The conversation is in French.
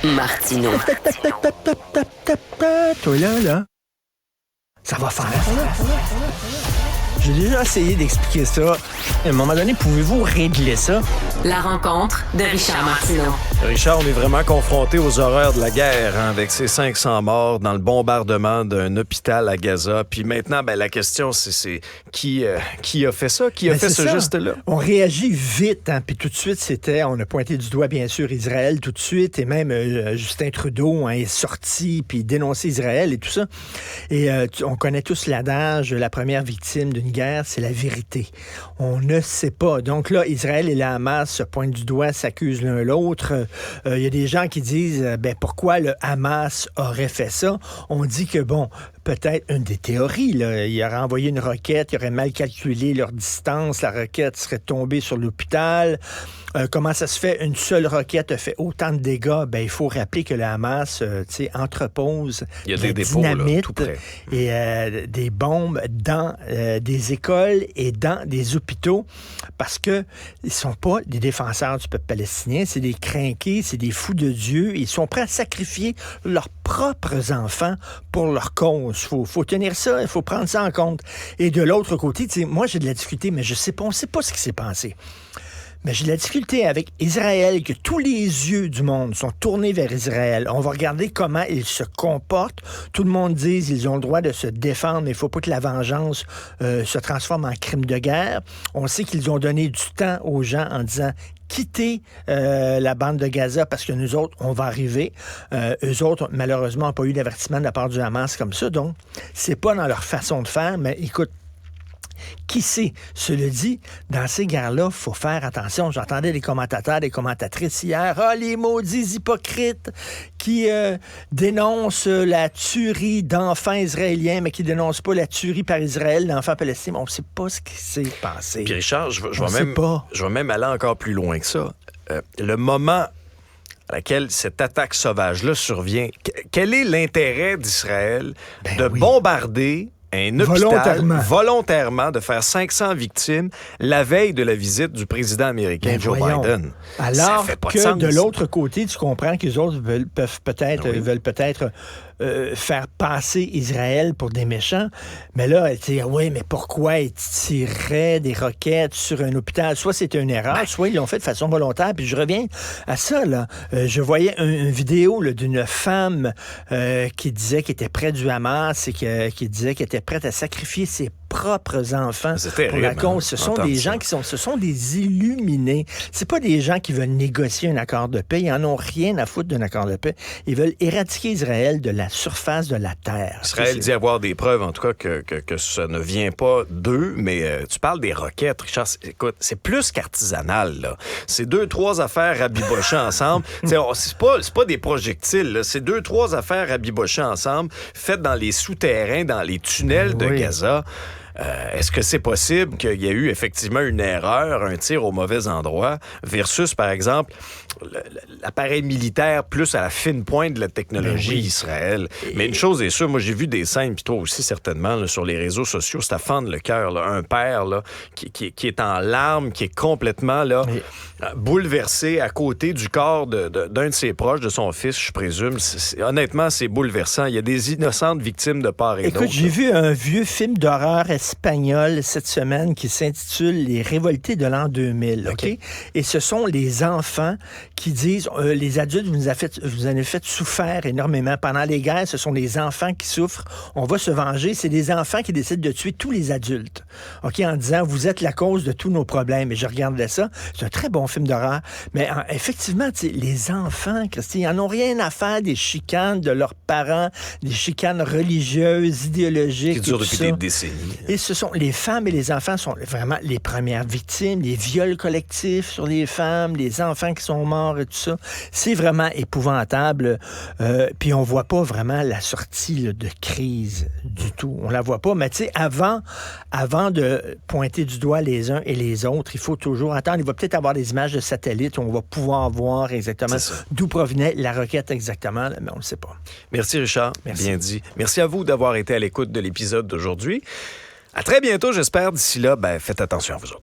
Martineau. Toi là, ça va faire. J'ai déjà essayé d'expliquer ça. À un moment donné, pouvez-vous régler ça? La rencontre de Richard Martineau. Richard, on est vraiment confronté aux horreurs de la guerre, avec ces 500 morts dans le bombardement d'un hôpital à Gaza. Puis maintenant, la question, c'est qui a fait ça? Qui a fait ce geste-là? On réagit vite, puis tout de suite, on a pointé du doigt, bien sûr, Israël tout de suite, et même Justin Trudeau est sorti, puis dénoncé Israël et tout ça. Et on connaît tous l'adage, la première victime d'une guerre, c'est la vérité. On ne sait pas. Donc là, Israël et la Hamas se pointent du doigt, s'accusent l'un l'autre. Il y a des gens qui disent, pourquoi le Hamas aurait fait ça? On dit que, peut-être une des théories, là, il aurait envoyé une roquette, il aurait mal calculé leur distance, la roquette serait tombée sur l'hôpital. Comment ça se fait? Une seule roquette a fait autant de dégâts. Il faut rappeler que le Hamas entrepose il y a de des la dépôts, dynamite là, tout près. Et des bombes dans des écoles et dans des hôpitaux parce que ils sont pas des défenseurs du peuple palestinien, c'est des crinqués, c'est des fous de Dieu. Ils sont prêts à sacrifier leurs propres enfants pour leur cause. Faut tenir ça, il faut prendre ça en compte. Et de l'autre côté, moi j'ai de la difficulté, mais on ne sait pas ce qui s'est passé. Mais j'ai de la difficulté avec Israël, que tous les yeux du monde sont tournés vers Israël. On va regarder comment ils se comportent. Tout le monde dit qu'ils ont le droit de se défendre, mais il ne faut pas que la vengeance se transforme en crime de guerre. On sait qu'ils ont donné du temps aux gens en disant quitter la bande de Gaza parce que nous autres, on va arriver. Eux autres, malheureusement, n'ont pas eu d'avertissement de la part du Hamas comme ça. Donc, c'est pas dans leur façon de faire, mais écoute, qui sait? Cela dit, dans ces guerres-là, il faut faire attention. J'entendais des commentateurs, des commentatrices hier, les maudits hypocrites qui dénoncent la tuerie d'enfants israéliens, mais qui ne dénoncent pas la tuerie par Israël d'enfants palestiniens. On ne sait pas ce qui s'est passé. Puis Richard, je vais même aller encore plus loin que ça. Le moment à laquelle cette attaque sauvage-là survient, quel est l'intérêt d'Israël bombarder un hôpital volontairement de faire 500 victimes la veille de la visite du président américain Joe Biden. Alors ça fait pas que de sens. De l'autre côté, tu comprends qu'ils autres veulent peut-être faire passer Israël pour des méchants. Mais là, mais pourquoi ils tireraient des roquettes sur un hôpital? Soit c'était une erreur, soit ils l'ont fait de façon volontaire. Puis je reviens à ça, là. Je voyais une vidéo d'une femme qui disait qu'elle était près du Hamas et qui disait qu'elle était prête à sacrifier ses propres enfants pour la cause. Ce sont des gens ce sont des illuminés. C'est pas des gens qui veulent négocier un accord de paix. Ils en ont rien à foutre d'un accord de paix. Ils veulent éradiquer Israël de la surface de la terre. Israël dit avoir des preuves, en tout cas, que ça ne vient pas d'eux, mais tu parles des roquettes, Richard. Écoute, c'est plus qu'artisanal, là. C'est 2-3 affaires rabibochées ensemble. C'est pas des projectiles, là. C'est 2-3 affaires rabibochées ensemble, faites dans les souterrains, dans les tunnels de Gaza. Est-ce que c'est possible qu'il y ait eu effectivement une erreur, un tir au mauvais endroit, versus, par exemple, l'appareil militaire plus à la fine pointe de la technologie Israël? Mais une chose est sûre, moi j'ai vu des scènes, puis toi aussi certainement, là, sur les réseaux sociaux, c'est à fendre le cœur. Un père là, qui est en larmes, qui est complètement bouleversé à côté du corps d'un de ses proches, de son fils, je présume. Honnêtement, c'est bouleversant. Il y a des innocentes victimes de part et d'autre. Écoute, j'ai vu un vieux film d'horreur espagnol cette semaine qui s'intitule Les Révoltés de l'an 2000. OK? Et ce sont les enfants qui disent, les adultes, vous en avez fait souffrir énormément. Pendant les guerres, ce sont les enfants qui souffrent. On va se venger. C'est des enfants qui décident de tuer tous les adultes. OK? En disant, vous êtes la cause de tous nos problèmes. Et je regardais ça. C'est un très bon film d'horreur. Mais effectivement, les enfants, Christy, ils n'en ont rien à faire des chicanes de leurs parents, des chicanes religieuses, idéologiques. Qui durent depuis des décennies. Et les femmes et les enfants sont vraiment les premières victimes, les viols collectifs sur les femmes, les enfants qui sont morts et tout ça. C'est vraiment épouvantable. Puis on voit pas vraiment la sortie de crise du tout. On la voit pas. Mais tu sais, avant de pointer du doigt les uns et les autres, il faut toujours attendre. Il va peut-être avoir des images de satellites où on va pouvoir voir exactement d'où provenait la roquette exactement, mais on ne le sait pas. Merci Richard. Merci. Bien dit. Merci à vous d'avoir été à l'écoute de l'épisode d'aujourd'hui. À très bientôt, j'espère. D'ici là, faites attention à vous autres.